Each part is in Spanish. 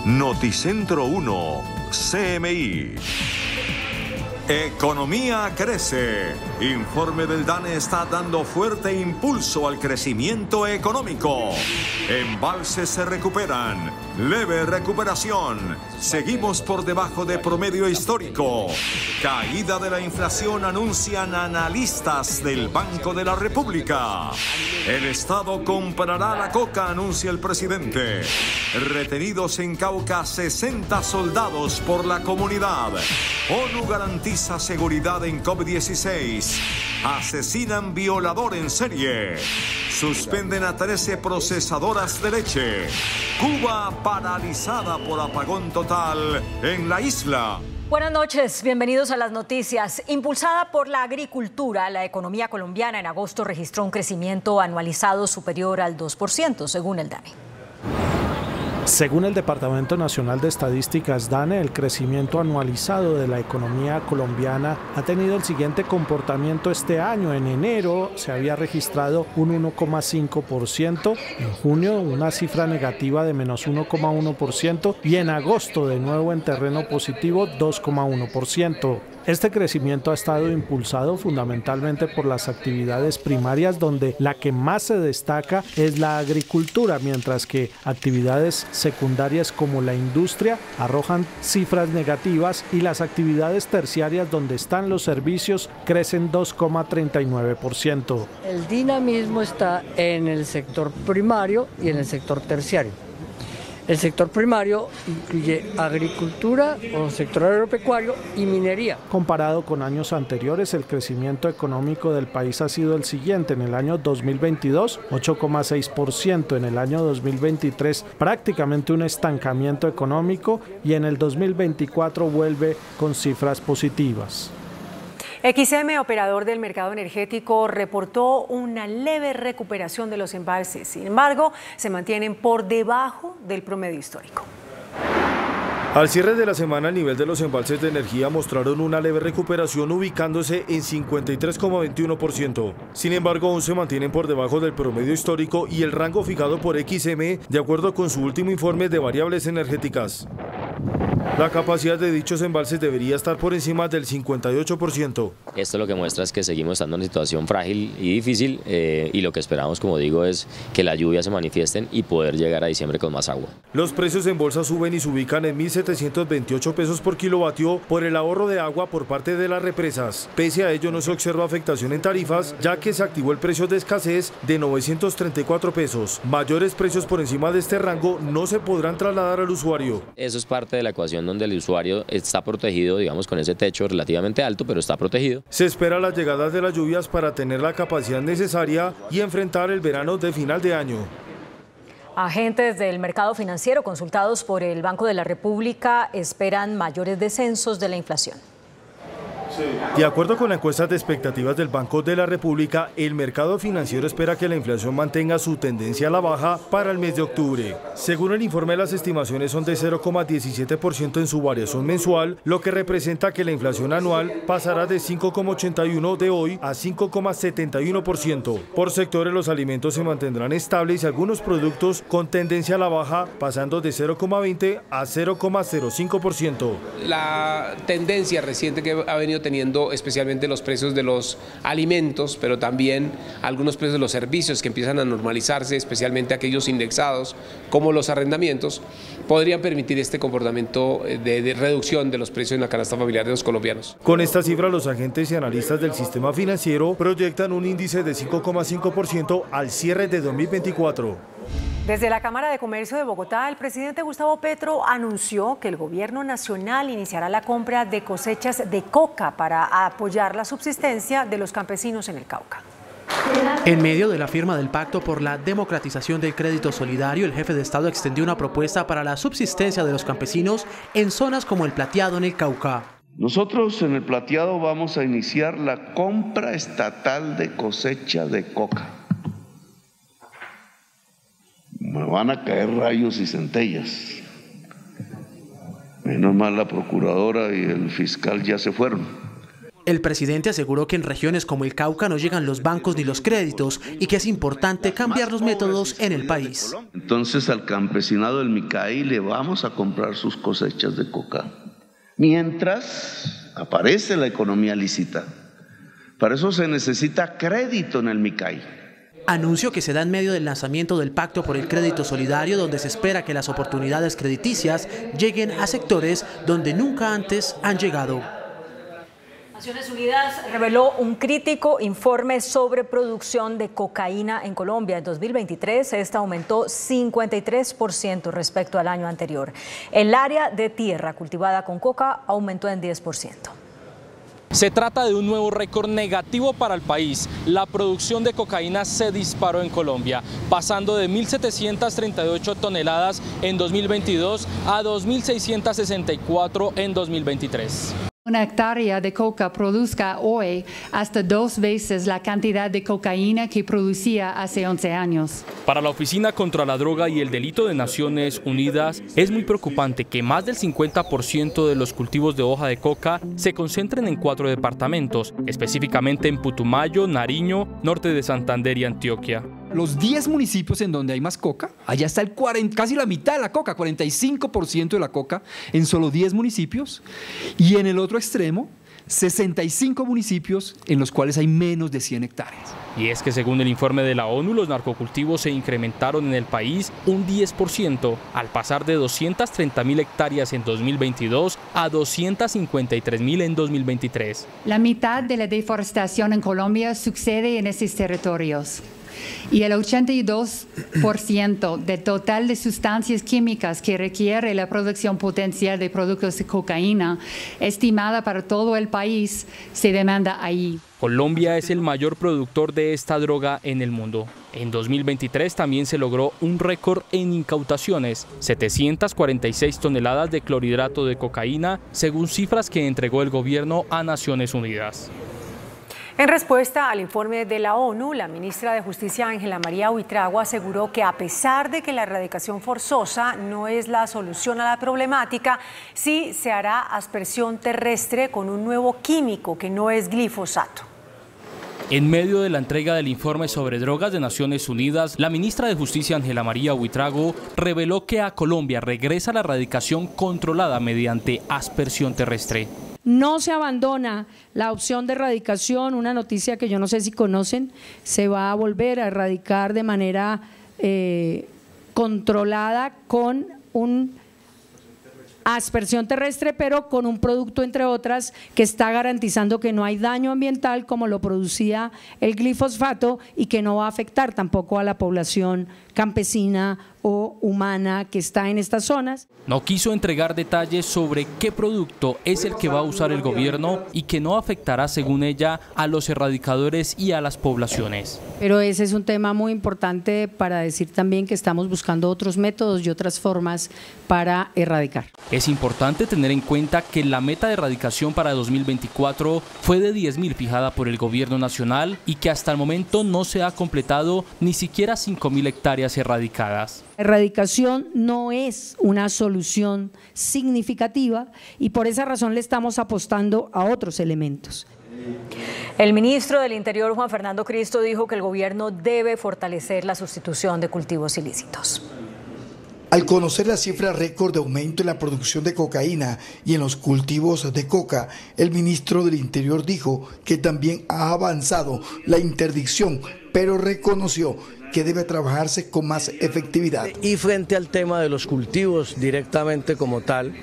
Noticentro 1, CMI. Economía crece. Informe del DANE está dando fuerte impulso al crecimiento económico. Embalses se recuperan. Leve recuperación. Seguimos por debajo de promedio histórico. Caída de la inflación anuncian analistas del Banco de la República. El Estado comprará la coca, anuncia el presidente. Retenidos en Cauca 60 soldados por la comunidad. ONU garantiza seguridad en COP16. Asesinan violador en serie. Suspenden a 13 procesadoras de leche. Cuba paralizada por apagón total en la isla. Buenas noches, bienvenidos a las noticias. Impulsada por la agricultura, la economía colombiana en agosto registró un crecimiento anualizado superior al 2%, según el DANE. Según el Departamento Nacional de Estadísticas DANE, el crecimiento anualizado de la economía colombiana ha tenido el siguiente comportamiento este año. En enero se había registrado un 1,5%, en junio una cifra negativa de menos 1,1% y en agosto de nuevo en terreno positivo 2,1%. Este crecimiento ha estado impulsado fundamentalmente por las actividades primarias, donde la que más se destaca es la agricultura, mientras que actividades secundarias como la industria arrojan cifras negativas y las actividades terciarias, donde están los servicios, crecen 2,39%. El dinamismo está en el sector primario y en el sector terciario. El sector primario incluye agricultura o sector agropecuario y minería. Comparado con años anteriores, el crecimiento económico del país ha sido el siguiente. En el año 2022, 8,6%. En el año 2023, prácticamente un estancamiento económico. Y en el 2024 vuelve con cifras positivas. XM, operador del mercado energético, reportó una leve recuperación de los embalses. Sin embargo, se mantienen por debajo del promedio histórico. Al cierre de la semana, el nivel de los embalses de energía mostraron una leve recuperación, ubicándose en 53,21%. Sin embargo, aún se mantienen por debajo del promedio histórico y el rango fijado por XM, de acuerdo con su último informe de variables energéticas. La capacidad de dichos embalses debería estar por encima del 58%. Esto lo que muestra es que seguimos estando en una situación frágil y difícil y lo que esperamos, como digo, es que las lluvias se manifiesten y poder llegar a diciembre con más agua. Los precios en bolsa suben y se ubican en 1.728 pesos por kilovatio por el ahorro de agua por parte de las represas. Pese a ello, no se observa afectación en tarifas, ya que se activó el precio de escasez de 934 pesos. Mayores precios por encima de este rango no se podrán trasladar al usuario. Eso es parte de la ecuación donde el usuario está protegido, digamos, con ese techo relativamente alto, pero está protegido. Se espera las llegadas de las lluvias para tener la capacidad necesaria y enfrentar el verano de final de año. Agentes del mercado financiero consultados por el Banco de la República esperan mayores descensos de la inflación. De acuerdo con la encuesta de expectativas del Banco de la República, el mercado financiero espera que la inflación mantenga su tendencia a la baja para el mes de octubre. Según el informe, las estimaciones son de 0,17% en su variación mensual, lo que representa que la inflación anual pasará de 5,81% de hoy a 5,71%. Por sectores, los alimentos se mantendrán estables y algunos productos con tendencia a la baja, pasando de 0,20% a 0,05%. La tendencia reciente que ha venido teniendo especialmente los precios de los alimentos, pero también algunos precios de los servicios que empiezan a normalizarse, especialmente aquellos indexados como los arrendamientos, podrían permitir este comportamiento de reducción de los precios en la canasta familiar de los colombianos. Con esta cifra, los agentes y analistas del sistema financiero proyectan un índice de 5,5% al cierre de 2024. Desde la Cámara de Comercio de Bogotá, el presidente Gustavo Petro anunció que el gobierno nacional iniciará la compra de cosechas de coca para apoyar la subsistencia de los campesinos en el Cauca. En medio de la firma del Pacto por la Democratización del Crédito Solidario, el jefe de Estado extendió una propuesta para la subsistencia de los campesinos en zonas como el Plateado en el Cauca. Nosotros en el Plateado vamos a iniciar la compra estatal de cosecha de coca. Me van a caer rayos y centellas. Menos mal la procuradora y el fiscal ya se fueron. El presidente aseguró que en regiones como el Cauca no llegan los bancos ni los créditos y que es importante cambiar los métodos en el país. Entonces al campesinado del Micay le vamos a comprar sus cosechas de coca, mientras aparece la economía lícita. Para eso se necesita crédito en el Micay. Anuncio que se da en medio del lanzamiento del Pacto por el Crédito Solidario, donde se espera que las oportunidades crediticias lleguen a sectores donde nunca antes han llegado. Naciones Unidas reveló un crítico informe sobre producción de cocaína en Colombia. En 2023, esta aumentó 53% respecto al año anterior. El área de tierra cultivada con coca aumentó en 10%. Se trata de un nuevo récord negativo para el país. La producción de cocaína se disparó en Colombia, pasando de 1.738 toneladas en 2022 a 2.664 en 2023. Una hectárea de coca produzca hoy hasta 2 veces la cantidad de cocaína que producía hace 11 años. Para la Oficina contra la Droga y el Delito de Naciones Unidas, es muy preocupante que más del 50% de los cultivos de hoja de coca se concentren en 4 departamentos, específicamente en Putumayo, Nariño, norte de Santander y Antioquia. Los 10 municipios en donde hay más coca, allá está casi la mitad de la coca, 45% de la coca en solo 10 municipios, y en el otro extremo, 65 municipios en los cuales hay menos de 100 hectáreas. Y es que según el informe de la ONU, los narcocultivos se incrementaron en el país un 10%, al pasar de 230.000 hectáreas en 2022 a 253.000 en 2023. La mitad de la deforestación en Colombia sucede en esos territorios. Y el 82% del total de sustancias químicas que requiere la producción potencial de productos de cocaína, estimada para todo el país, se demanda ahí. Colombia es el mayor productor de esta droga en el mundo. En 2023 también se logró un récord en incautaciones, 746 toneladas de clorhidrato de cocaína, según cifras que entregó el gobierno a Naciones Unidas. En respuesta al informe de la ONU, la ministra de Justicia Ángela María Buitrago aseguró que a pesar de que la erradicación forzosa no es la solución a la problemática, sí se hará aspersión terrestre con un nuevo químico que no es glifosato. En medio de la entrega del informe sobre drogas de Naciones Unidas, la ministra de Justicia Ángela María Buitrago reveló que a Colombia regresa la erradicación controlada mediante aspersión terrestre. No se abandona la opción de erradicación, una noticia que yo no sé si conocen, se va a volver a erradicar de manera controlada con un aspersión terrestre, pero con un producto, entre otras, que está garantizando que no hay daño ambiental como lo producía el glifosato y que no va a afectar tampoco a la población campesina o humana que está en estas zonas. No quiso entregar detalles sobre qué producto es el que va a usar el gobierno y que no afectará, según ella, a los erradicadores y a las poblaciones. Pero ese es un tema muy importante para decir también que estamos buscando otros métodos y otras formas para erradicar. Es importante tener en cuenta que la meta de erradicación para 2024 fue de 10.000 fijada por el gobierno nacional y que hasta el momento no se ha completado ni siquiera 5.000 hectáreas erradicadas. Erradicación no es una solución significativa y por esa razón le estamos apostando a otros elementos. El ministro del Interior, Juan Fernando Cristo, dijo que el gobierno debe fortalecer la sustitución de cultivos ilícitos. Al conocer la cifra récord de aumento en la producción de cocaína y en los cultivos de coca, el ministro del Interior dijo que también ha avanzado la interdicción, pero reconoció que debe trabajarse con más efectividad. Y frente al tema de los cultivos directamente como tal,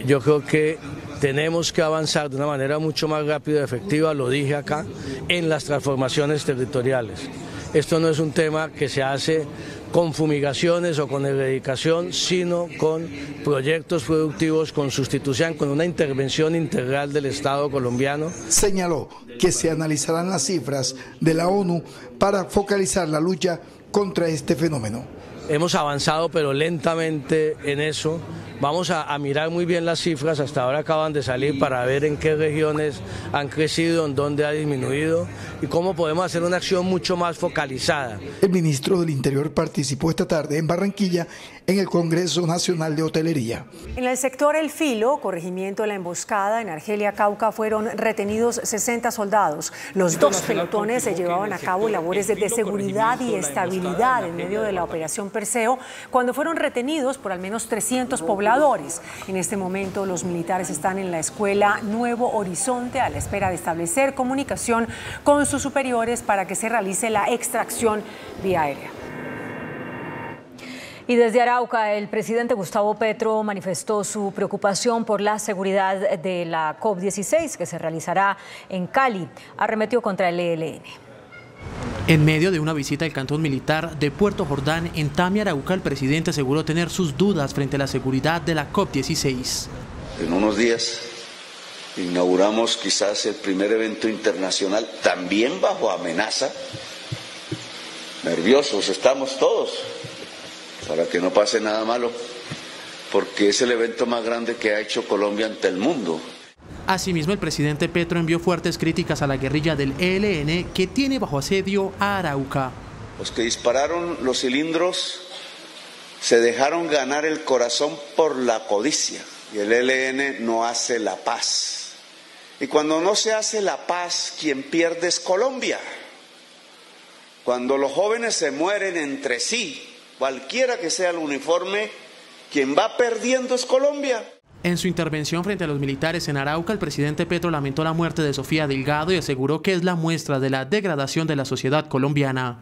yo creo que tenemos que avanzar de una manera mucho más rápida y efectiva, lo dije acá, en las transformaciones territoriales. Esto no es un tema que se hace con fumigaciones o con erradicación, sino con proyectos productivos, con sustitución, con una intervención integral del Estado colombiano. Señaló que se analizarán las cifras de la ONU para focalizar la lucha contra este fenómeno. Hemos avanzado, pero lentamente en eso. Vamos a mirar muy bien las cifras, hasta ahora acaban de salir, para ver en qué regiones han crecido, en dónde ha disminuido y cómo podemos hacer una acción mucho más focalizada. El ministro del Interior participó esta tarde en Barranquilla en el Congreso Nacional de Hotelería. En el sector El Filo, corregimiento de La Emboscada, en Argelia, Cauca, fueron retenidos 60 soldados. Los dos pelotones se llevaban a cabo labores de seguridad y estabilidad en medio de la operación Perseo, cuando fueron retenidos por al menos 300 pobladores. En este momento, los militares están en la escuela Nuevo Horizonte a la espera de establecer comunicación con sus superiores para que se realice la extracción vía aérea. Y desde Arauca, el presidente Gustavo Petro manifestó su preocupación por la seguridad de la COP16 que se realizará en Cali. Arremetió contra el ELN. En medio de una visita al cantón militar de Puerto Jordán en Tamia, Arauca, el presidente aseguró tener sus dudas frente a la seguridad de la COP16. En unos días inauguramos quizás el primer evento internacional, también bajo amenaza. Nerviosos estamos todos, para que no pase nada malo, porque es el evento más grande que ha hecho Colombia ante el mundo. Asimismo, el presidente Petro envió fuertes críticas a la guerrilla del ELN que tiene bajo asedio a Arauca. Los que dispararon los cilindros se dejaron ganar el corazón por la codicia, y el ELN no hace la paz. Y cuando no se hace la paz, quien pierde es Colombia. Cuando los jóvenes se mueren entre sí, cualquiera que sea el uniforme, quien va perdiendo es Colombia. En su intervención frente a los militares en Arauca, el presidente Petro lamentó la muerte de Sofía Delgado y aseguró que es la muestra de la degradación de la sociedad colombiana.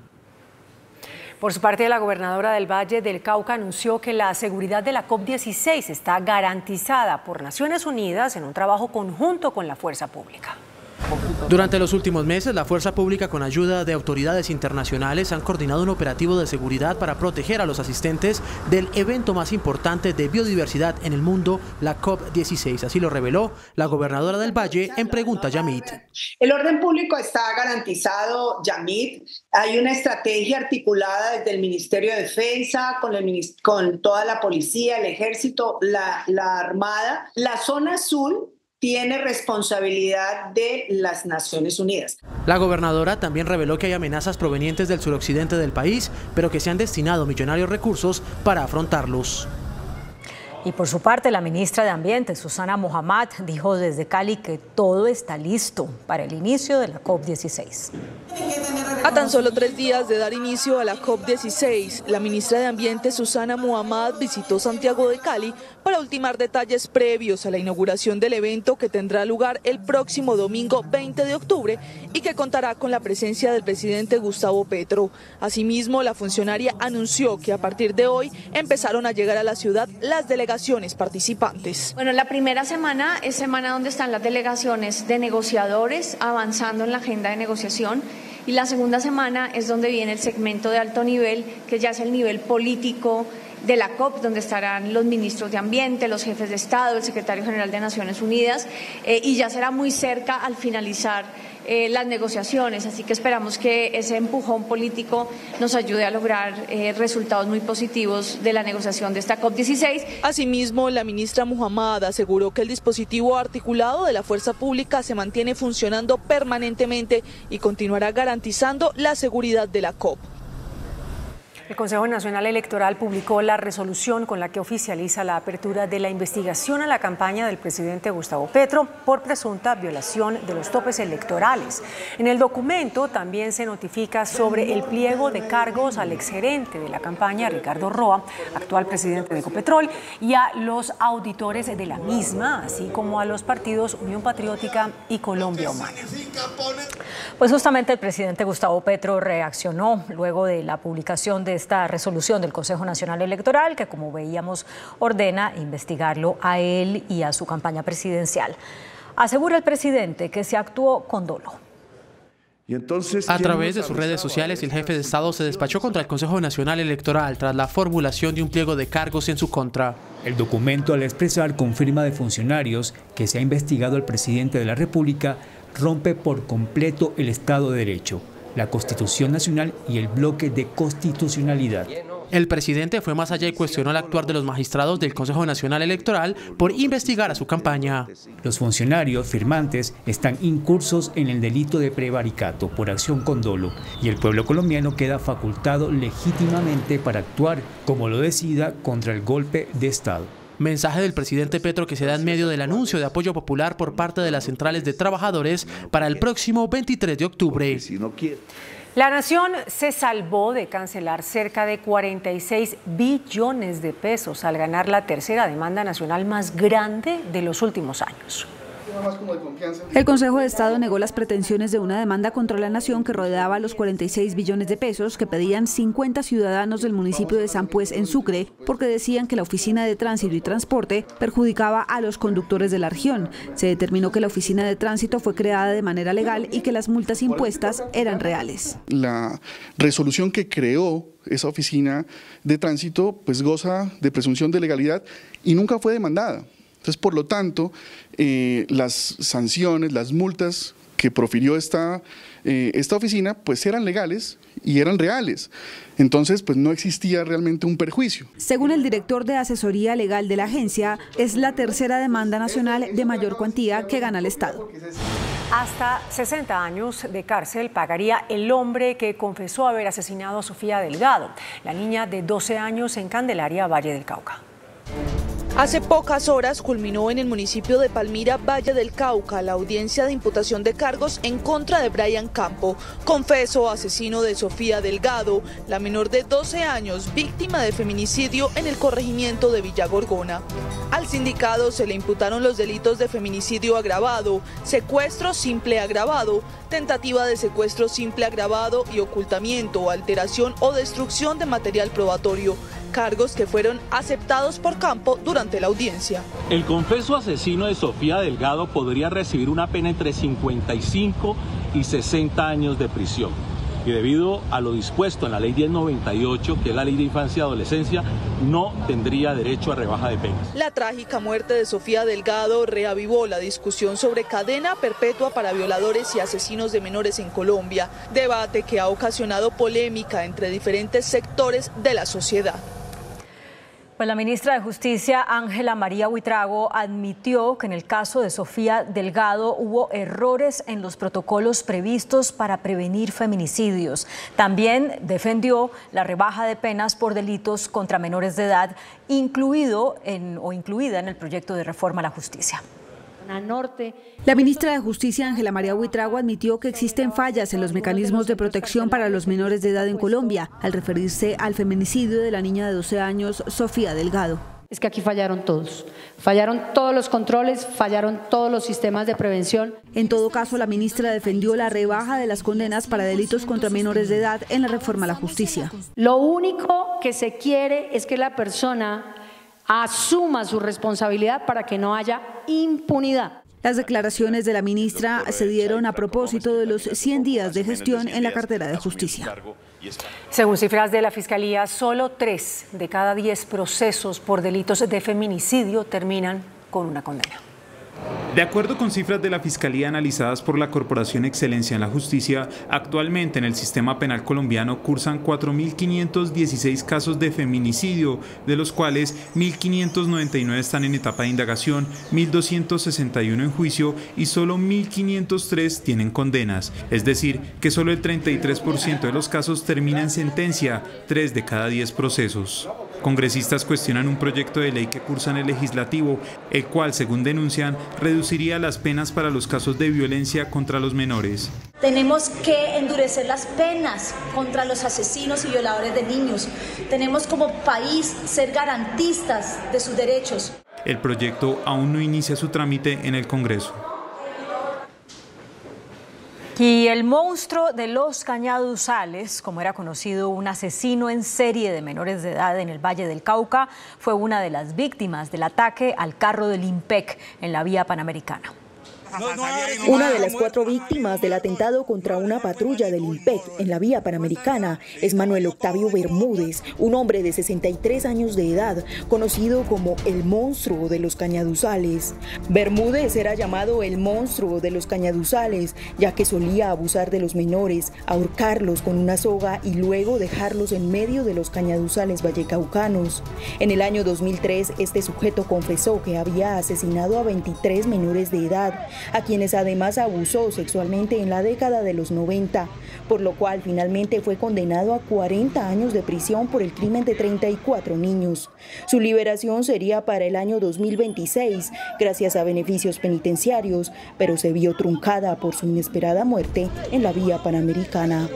Por su parte, la gobernadora del Valle del Cauca anunció que la seguridad de la COP16 está garantizada por Naciones Unidas en un trabajo conjunto con la fuerza pública. Durante los últimos meses, la fuerza pública, con ayuda de autoridades internacionales, han coordinado un operativo de seguridad para proteger a los asistentes del evento más importante de biodiversidad en el mundo, la COP16. Así lo reveló la gobernadora del Valle en Pregunta Yamit. El orden público está garantizado, Yamit. Hay una estrategia articulada desde el Ministerio de Defensa, con toda la policía, el ejército, la armada. La zona azul tiene responsabilidad de las Naciones Unidas. La gobernadora también reveló que hay amenazas provenientes del suroccidente del país, pero que se han destinado millonarios recursos para afrontarlos. Y por su parte, la ministra de Ambiente, Susana Mohammad, dijo desde Cali que todo está listo para el inicio de la COP16. A tan solo 3 días de dar inicio a la COP16, la ministra de Ambiente, Susana Mohammad, visitó Santiago de Cali para ultimar detalles previos a la inauguración del evento que tendrá lugar el próximo domingo 20 de octubre y que contará con la presencia del presidente Gustavo Petro. Asimismo, la funcionaria anunció que a partir de hoy empezaron a llegar a la ciudad las delegaciones participantes. Bueno, la primera semana es semana donde están las delegaciones de negociadores avanzando en la agenda de negociación. Y la segunda semana es donde viene el segmento de alto nivel, que ya es el nivel político de la COP, donde estarán los ministros de Ambiente, los jefes de Estado, el secretario general de Naciones Unidas, y ya será muy cerca al finalizar las negociaciones. Así que esperamos que ese empujón político nos ayude a lograr resultados muy positivos de la negociación de esta COP16. Asimismo, la ministra Mohammad aseguró que el dispositivo articulado de la fuerza pública se mantiene funcionando permanentemente y continuará garantizando la seguridad de la COP. El Consejo Nacional Electoral publicó la resolución con la que oficializa la apertura de la investigación a la campaña del presidente Gustavo Petro por presunta violación de los topes electorales. En el documento también se notifica sobre el pliego de cargos al exgerente de la campaña, Ricardo Roa, actual presidente de Ecopetrol, y a los auditores de la misma, así como a los partidos Unión Patriótica y Colombia Humana. Pues justamente el presidente Gustavo Petro reaccionó luego de la publicación de esta resolución del Consejo Nacional Electoral, que, como veíamos, ordena investigarlo a él y a su campaña presidencial. Asegura el presidente que se actuó con dolo. A través de sus redes sociales, el jefe de Estado se despachó contra el Consejo Nacional Electoral tras la formulación de un pliego de cargos en su contra. El documento, al expresar con firma de funcionarios que se ha investigado al presidente de la República, rompe por completo el Estado de Derecho. la Constitución Nacional y el bloque de constitucionalidad. El presidente fue más allá y cuestionó el actuar de los magistrados del Consejo Nacional Electoral por investigar a su campaña. Los funcionarios firmantes están incursos en el delito de prevaricato por acción con dolo y el pueblo colombiano queda facultado legítimamente para actuar como lo decida contra el golpe de Estado. Mensaje del presidente Petro que se da en medio del anuncio de apoyo popular por parte de las centrales de trabajadores para el próximo 23 de octubre. La nación se salvó de cancelar cerca de 46 billones de pesos al ganar la tercera demanda nacional más grande de los últimos años. El Consejo de Estado negó las pretensiones de una demanda contra la nación que rodeaba los 46 billones de pesos que pedían 50 ciudadanos del municipio de San Pues en Sucre, porque decían que la Oficina de Tránsito y Transporte perjudicaba a los conductores de la región. Se determinó que la Oficina de Tránsito fue creada de manera legal y que las multas impuestas eran reales. La resolución que creó esa Oficina de Tránsito pues goza de presunción de legalidad y nunca fue demandada. Entonces, por lo tanto, las sanciones, las multas que profirió esta oficina, pues eran legales y eran reales. Entonces, pues no existía realmente un perjuicio. Según el director de asesoría legal de la agencia, es la tercera demanda nacional de mayor cuantía que gana el Estado. Hasta 60 años de cárcel pagaría el hombre que confesó haber asesinado a Sofía Delgado, la niña de 12 años en Candelaria, Valle del Cauca. Hace pocas horas culminó en el municipio de Palmira, Valle del Cauca, la audiencia de imputación de cargos en contra de Brian Campo, confeso asesino de Sofía Delgado, la menor de 12 años, víctima de feminicidio en el corregimiento de Villa Gorgona. Al sindicado se le imputaron los delitos de feminicidio agravado, secuestro simple agravado, tentativa de secuestro simple agravado y ocultamiento, alteración o destrucción de material probatorio. Cargos que fueron aceptados por Campo durante la audiencia. El confeso asesino de Sofía Delgado podría recibir una pena entre 55 y 60 años de prisión. Y debido a lo dispuesto en la ley 1098, que es la ley de infancia y adolescencia, no tendría derecho a rebaja de penas. La trágica muerte de Sofía Delgado reavivó la discusión sobre cadena perpetua para violadores y asesinos de menores en Colombia, debate que ha ocasionado polémica entre diferentes sectores de la sociedad. Pues la ministra de Justicia, Ángela María Buitrago, admitió que en el caso de Sofía Delgado hubo errores en los protocolos previstos para prevenir feminicidios. También defendió la rebaja de penas por delitos contra menores de edad, incluida en el proyecto de reforma a la justicia. La ministra de Justicia, Ángela María Buitrago, admitió que existen fallas en los mecanismos de protección para los menores de edad en Colombia, al referirse al feminicidio de la niña de 12 años, Sofía Delgado. Es que aquí fallaron todos los controles, fallaron todos los sistemas de prevención. En todo caso, la ministra defendió la rebaja de las condenas para delitos contra menores de edad en la reforma a la justicia. Lo único que se quiere es que la persona asuma su responsabilidad para que no haya impunidad. Las declaraciones de la ministra se dieron a propósito de los 100 días de gestión en la cartera de Justicia. Según cifras de la Fiscalía, solo 3 de cada 10 procesos por delitos de feminicidio terminan con una condena. De acuerdo con cifras de la Fiscalía analizadas por la Corporación Excelencia en la Justicia, actualmente en el sistema penal colombiano cursan 4.516 casos de feminicidio, de los cuales 1.599 están en etapa de indagación, 1.261 en juicio y solo 1.503 tienen condenas. Es decir, que solo el 33% de los casos termina en sentencia, 3 de cada 10 procesos. Congresistas cuestionan un proyecto de ley que cursa en el legislativo, el cual, según denuncian, reduciría las penas para los casos de violencia contra los menores. Tenemos que endurecer las penas contra los asesinos y violadores de niños. Tenemos como país ser garantistas de sus derechos. El proyecto aún no inicia su trámite en el Congreso. Y el monstruo de los Cañaduzales, como era conocido, un asesino en serie de menores de edad en el Valle del Cauca, fue una de las víctimas del ataque al carro del IMPEC en la vía Panamericana. Una de las 4 víctimas del atentado contra una patrulla del IMPEC en la vía Panamericana es Manuel Octavio Bermúdez, un hombre de 63 años de edad, conocido como el monstruo de los Cañaduzales. Bermúdez era llamado el monstruo de los Cañaduzales, ya que solía abusar de los menores, ahorcarlos con una soga y luego dejarlos en medio de los cañaduzales vallecaucanos. En el año 2003, este sujeto confesó que había asesinado a 23 menores de edad, a quienes además abusó sexualmente en la década de los 90, por lo cual finalmente fue condenado a 40 años de prisión por el crimen de 34 niños. Su liberación sería para el año 2026, gracias a beneficios penitenciarios, pero se vio truncada por su inesperada muerte en la vía Panamericana.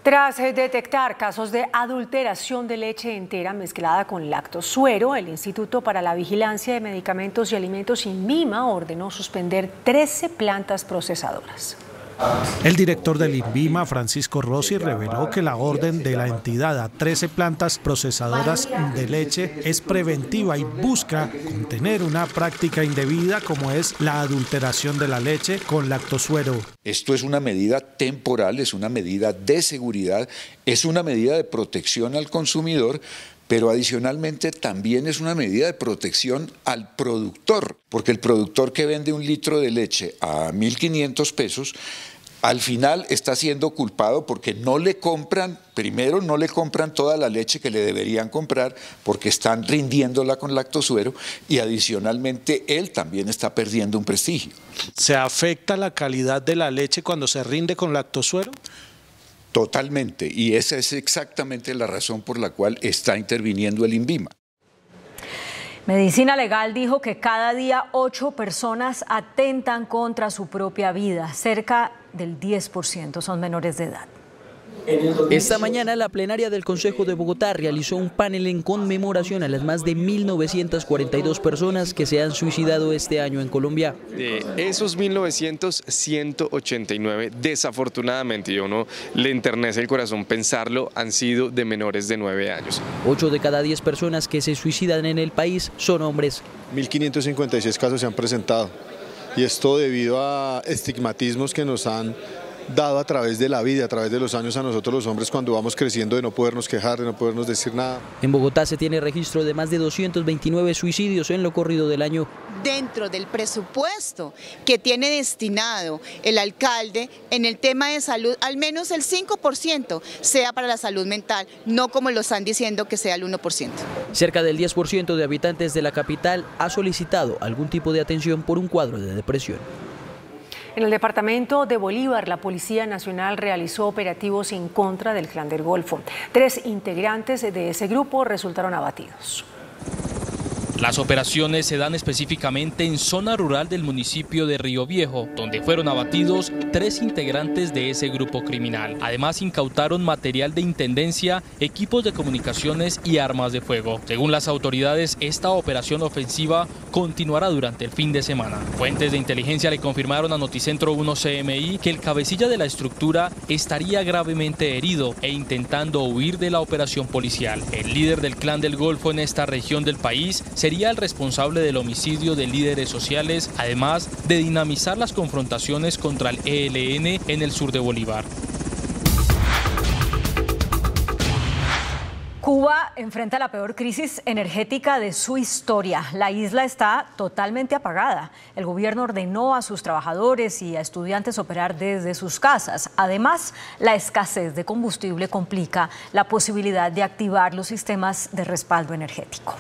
Tras detectar casos de adulteración de leche entera mezclada con lactosuero, el Instituto para la Vigilancia de Medicamentos y Alimentos INVIMA ordenó suspender 13 plantas procesadoras. El director del INVIMA, Francisco Rossi, reveló que la orden de la entidad a 13 plantas procesadoras de leche es preventiva y busca contener una práctica indebida como es la adulteración de la leche con lactosuero. Esto es una medida temporal, es una medida de seguridad, es una medida de protección al consumidor, pero adicionalmente también es una medida de protección al productor, porque el productor que vende un litro de leche a 1.500 pesos, al final está siendo culpado porque no le compran, primero no le compran toda la leche que le deberían comprar porque están rindiéndola con lactosuero y adicionalmente él también está perdiendo un prestigio. ¿Se afecta la calidad de la leche cuando se rinde con lactosuero? Totalmente, y esa es exactamente la razón por la cual está interviniendo el INVIMA. Medicina Legal dijo que cada día 8 personas atentan contra su propia vida. Cerca del 10% son menores de edad. Esta mañana la plenaria del Consejo de Bogotá realizó un panel en conmemoración a las más de 1.942 personas que se han suicidado este año en Colombia. De esos 1.900, 189 desafortunadamente, y a uno le enternece el corazón pensarlo, han sido de menores de 9 años. 8 de cada 10 personas que se suicidan en el país son hombres. 1.556 casos se han presentado y esto debido a estigmatismos que nos han dado a través de la vida, a través de los años a nosotros los hombres cuando vamos creciendo de no podernos quejar, de no podernos decir nada. En Bogotá se tiene registro de más de 229 suicidios en lo corrido del año. Dentro del presupuesto que tiene destinado el alcalde en el tema de salud, al menos el 5% sea para la salud mental, no como lo están diciendo que sea el 1%. Cerca del 10% de habitantes de la capital ha solicitado algún tipo de atención por un cuadro de depresión. En el departamento de Bolívar, la Policía Nacional realizó operativos en contra del Clan del Golfo. 3 integrantes de ese grupo resultaron abatidos. Las operaciones se dan específicamente en zona rural del municipio de Río Viejo, donde fueron abatidos 3 integrantes de ese grupo criminal. Además, incautaron material de intendencia, equipos de comunicaciones y armas de fuego. Según las autoridades, esta operación ofensiva continuará durante el fin de semana. Fuentes de inteligencia le confirmaron a Noticentro 1 CMI que el cabecilla de la estructura estaría gravemente herido e intentando huir de la operación policial. El líder del Clan del Golfo en esta región del país sería el responsable del homicidio de líderes sociales, además de dinamizar las confrontaciones contra el ELN en el sur de Bolívar. Cuba enfrenta la peor crisis energética de su historia. La isla está totalmente apagada. El gobierno ordenó a sus trabajadores y a estudiantes operar desde sus casas. Además, la escasez de combustible complica la posibilidad de activar los sistemas de respaldo energético.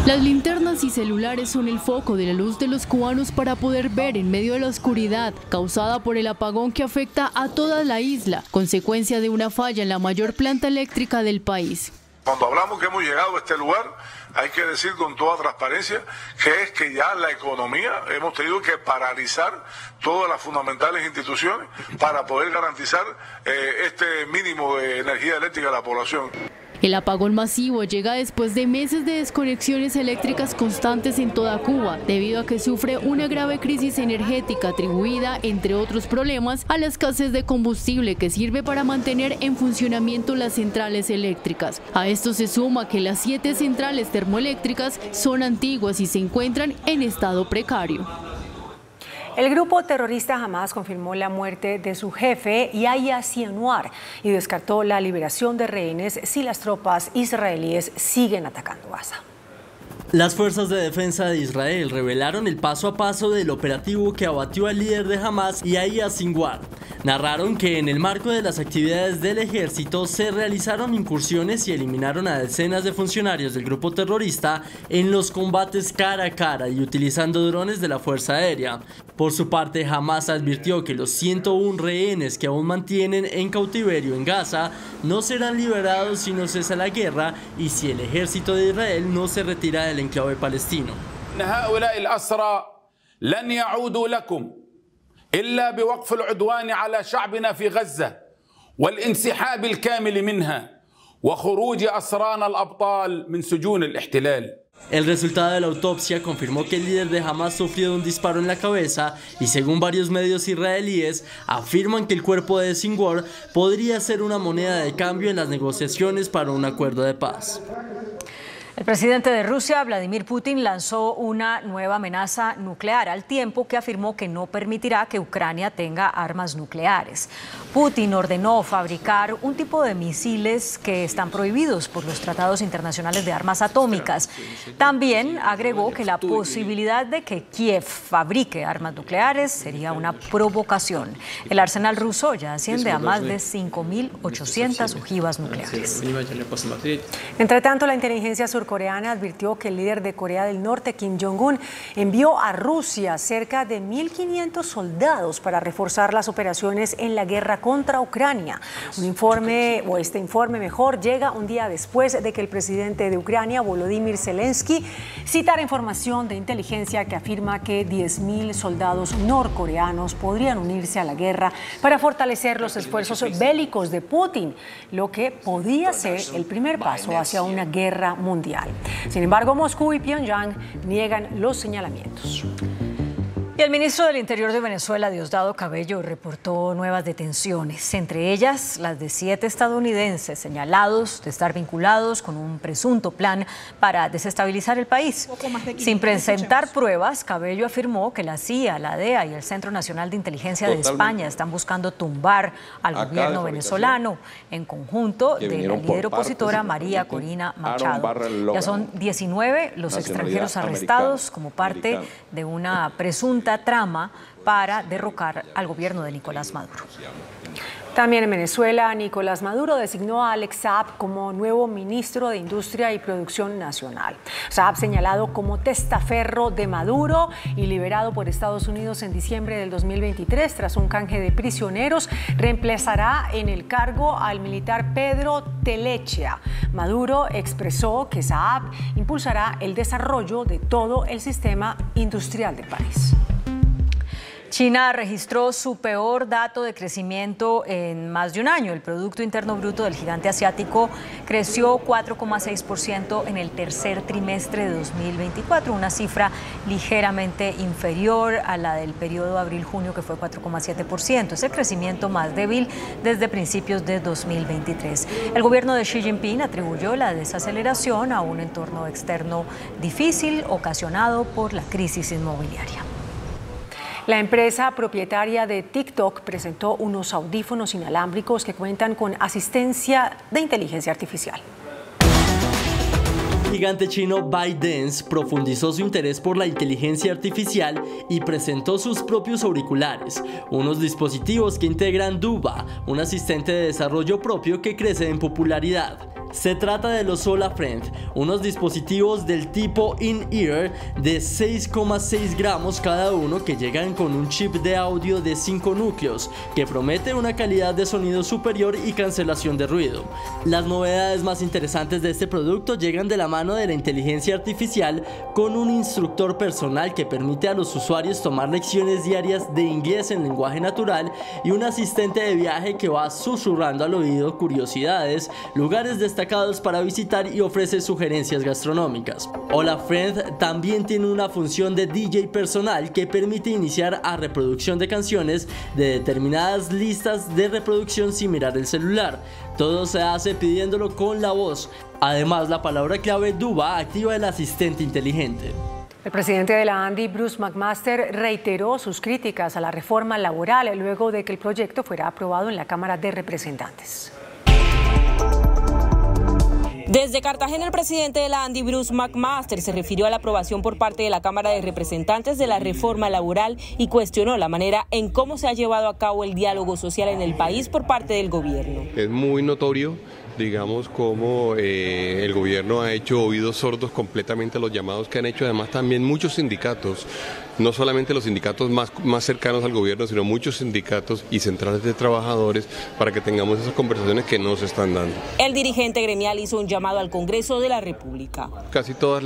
Las linternas y celulares son el foco de la luz de los cubanos para poder ver en medio de la oscuridad causada por el apagón que afecta a toda la isla, consecuencia de una falla en la mayor planta eléctrica del país. Cuando hablamos que hemos llegado a este lugar, hay que decir con toda transparencia que es que ya la economía hemos tenido que paralizar todas las fundamentales instituciones para poder garantizar este mínimo de energía eléctrica a la población. El apagón masivo llega después de meses de desconexiones eléctricas constantes en toda Cuba, debido a que sufre una grave crisis energética atribuida, entre otros problemas, a la escasez de combustible que sirve para mantener en funcionamiento las centrales eléctricas. A esto se suma que las 7 centrales termoeléctricas son antiguas y se encuentran en estado precario. El grupo terrorista Hamas confirmó la muerte de su jefe, Yahya Sinwar, y descartó la liberación de rehenes si las tropas israelíes siguen atacando Gaza. Las fuerzas de defensa de Israel revelaron el paso a paso del operativo que abatió al líder de Hamas, Yahya Sinwar. Narraron que en el marco de las actividades del ejército se realizaron incursiones y eliminaron a decenas de funcionarios del grupo terrorista en los combates cara a cara y utilizando drones de la Fuerza Aérea. Por su parte, Hamas advirtió que los 101 rehenes que aún mantienen en cautiverio en Gaza no serán liberados si no cesa la guerra y si el ejército de Israel no se retira del enclave palestino. إلا بوقف العدوان على شعبنا في غزة والانسحاب الكامل منها وخروج أسرانا الأبطال من سجون الاحتلال. El resultado de la autopsia confirmó que el líder de Hamas sufrió un disparo en la cabeza y según varios medios israelíes afirman que el cuerpo de Sinwar podría ser una moneda de cambio en las negociaciones para un acuerdo de paz. El presidente de Rusia, Vladimir Putin, lanzó una nueva amenaza nuclear al tiempo que afirmó que no permitirá que Ucrania tenga armas nucleares. Putin ordenó fabricar un tipo de misiles que están prohibidos por los tratados internacionales de armas atómicas. También agregó que la posibilidad de que Kiev fabrique armas nucleares sería una provocación. El arsenal ruso ya asciende a más de 5.800 ojivas nucleares. Entre tanto, la inteligencia surcoreana advirtió que el líder de Corea del Norte, Kim Jong-un, envió a Rusia cerca de 1.500 soldados para reforzar las operaciones en la guerra contra Ucrania. Este informe llega un día después de que el presidente de Ucrania, Volodymyr Zelensky, citara información de inteligencia que afirma que 10.000 soldados norcoreanos podrían unirse a la guerra para fortalecer los esfuerzos bélicos de Putin, lo que podría ser el primer paso hacia una guerra mundial. Sin embargo, Moscú y Pyongyang niegan los señalamientos. Y el ministro del Interior de Venezuela, Diosdado Cabello, reportó nuevas detenciones, entre ellas las de 7 estadounidenses señalados de estar vinculados con un presunto plan para desestabilizar el país. Sin presentar pruebas, Cabello afirmó que la CIA, la DEA y el Centro Nacional de Inteligencia de España están buscando tumbar al gobierno venezolano en conjunto de la líder opositora María Corina Machado. Ya son 19 los extranjeros arrestados como parte de una presunta trama para derrocar al gobierno de Nicolás Maduro. También en Venezuela, Nicolás Maduro designó a Alex Saab como nuevo ministro de Industria y Producción Nacional. Saab, señalado como testaferro de Maduro y liberado por Estados Unidos en diciembre del 2023 tras un canje de prisioneros, reemplazará en el cargo al militar Pedro Telechea. Maduro expresó que Saab impulsará el desarrollo de todo el sistema industrial del país. China registró su peor dato de crecimiento en más de un año. El Producto Interno Bruto del gigante asiático creció 4,6% en el tercer trimestre de 2024, una cifra ligeramente inferior a la del periodo abril-junio, que fue 4,7%. Es el crecimiento más débil desde principios de 2023. El gobierno de Xi Jinping atribuyó la desaceleración a un entorno externo difícil ocasionado por la crisis inmobiliaria. La empresa propietaria de TikTok presentó unos audífonos inalámbricos que cuentan con asistencia de inteligencia artificial. El gigante chino ByteDance profundizó su interés por la inteligencia artificial y presentó sus propios auriculares, unos dispositivos que integran Duba, un asistente de desarrollo propio que crece en popularidad. Se trata de los Sola Friend, unos dispositivos del tipo in-ear de 6,6 gramos cada uno que llegan con un chip de audio de 5 núcleos que promete una calidad de sonido superior y cancelación de ruido. Las novedades más interesantes de este producto llegan de la mano de la inteligencia artificial con un instructor personal que permite a los usuarios tomar lecciones diarias de inglés en lenguaje natural y un asistente de viaje que va susurrando al oído curiosidades, lugares destacados destacados para visitar y ofrece sugerencias gastronómicas. Hola Friend también tiene una función de DJ personal que permite iniciar a reproducción de canciones de determinadas listas de reproducción sin mirar el celular. Todo se hace pidiéndolo con la voz. Además, la palabra clave Duba activa el asistente inteligente. El presidente de la ANDI, Bruce McMaster, reiteró sus críticas a la reforma laboral luego de que el proyecto fuera aprobado en la Cámara de Representantes. Desde Cartagena, el presidente de la ANDI, Bruce McMaster, se refirió a la aprobación por parte de la Cámara de Representantes de la reforma laboral y cuestionó la manera en cómo se ha llevado a cabo el diálogo social en el país por parte del gobierno. Es muy notorio, digamos, cómo el gobierno ha hecho oídos sordos completamente a los llamados que han hecho, además también muchos sindicatos, no solamente los sindicatos más cercanos al gobierno, sino muchos sindicatos y centrales de trabajadores para que tengamos esas conversaciones que no se están dando. El dirigente gremial hizo un llamado al Congreso de la República. Casi todas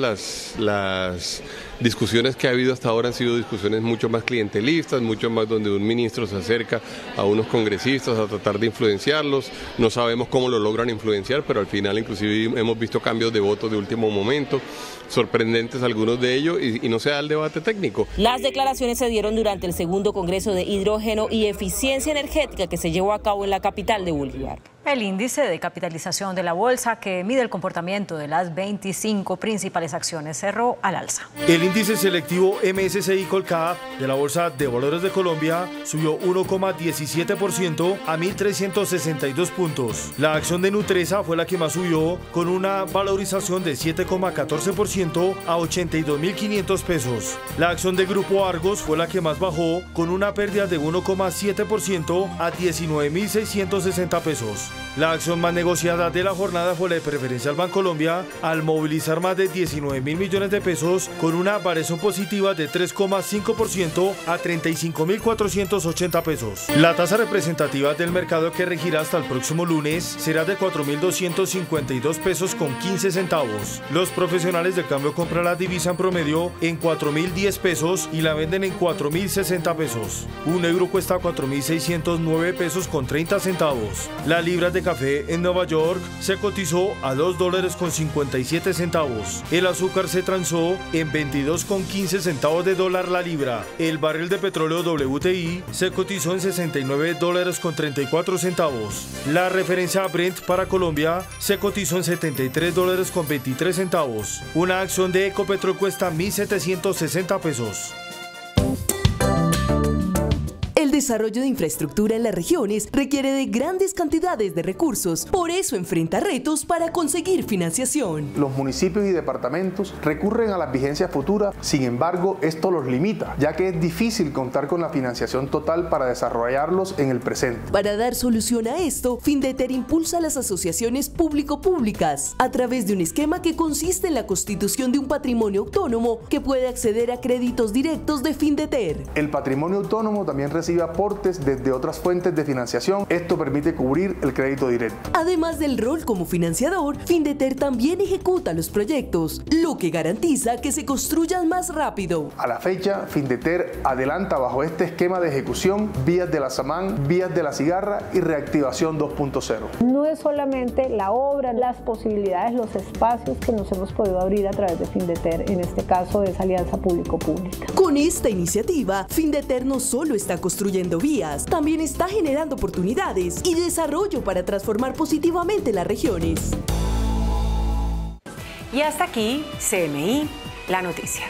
las discusiones que ha habido hasta ahora han sido discusiones mucho más clientelistas, mucho más donde un ministro se acerca a unos congresistas a tratar de influenciarlos. No sabemos cómo lo logran influenciar, pero al final inclusive hemos visto cambios de votos de último momento, sorprendentes algunos de ellos, y no se da el debate técnico. Las declaraciones se dieron durante el segundo Congreso de Hidrógeno y Eficiencia Energética que se llevó a cabo en la capital de Bolívar. El índice de capitalización de la bolsa, que mide el comportamiento de las 25 principales acciones, cerró al alza. El índice selectivo MSCI Colcap de la Bolsa de Valores de Colombia subió 1,17% a 1.362 puntos. La acción de Nutresa fue la que más subió, con una valorización de 7,14% a 82.500 pesos. La acción de Grupo Argos fue la que más bajó, con una pérdida de 1,7% a 19.660 pesos. La acción más negociada de la jornada fue la de Preferencial Bancolombia, al movilizar más de 19.000 millones de pesos, con una variación positiva de 3,5% a 35.480 pesos. La tasa representativa del mercado, que regirá hasta el próximo lunes, será de 4.252 pesos con 15 centavos. Los profesionales del cambio compran la divisa en promedio en 4.010 pesos y la venden en 4.060 pesos. Un euro cuesta 4.609 pesos con 30 centavos. La libra de café en Nueva York se cotizó a $2.57. El azúcar se transó en 22,15 centavos de dólar la libra. El barril de petróleo WTI se cotizó en $69.34. La referencia Brent para Colombia se cotizó en $73.23. Una acción de Ecopetrol cuesta 1.760 pesos. El desarrollo de infraestructura en las regiones requiere de grandes cantidades de recursos, por eso enfrenta retos para conseguir financiación. Los municipios y departamentos recurren a las vigencias futuras, sin embargo, esto los limita, ya que es difícil contar con la financiación total para desarrollarlos en el presente. Para dar solución a esto, Findeter impulsa las asociaciones público-públicas a través de un esquema que consiste en la constitución de un patrimonio autónomo que puede acceder a créditos directos de Findeter. El patrimonio autónomo también recibe aportes desde otras fuentes de financiación. Esto permite cubrir el crédito directo. Además del rol como financiador, Findeter también ejecuta los proyectos, lo que garantiza que se construyan más rápido. A la fecha, Findeter adelanta bajo este esquema de ejecución vías de la Samán, vías de la Cigarra y reactivación 2.0. No es solamente la obra, las posibilidades, los espacios que nos hemos podido abrir a través de Findeter, en este caso de esa alianza público-pública. Con esta iniciativa, Findeter no solo está construyendo vías, también está generando oportunidades y desarrollo para transformar positivamente las regiones. Y hasta aquí, CMI, la noticia.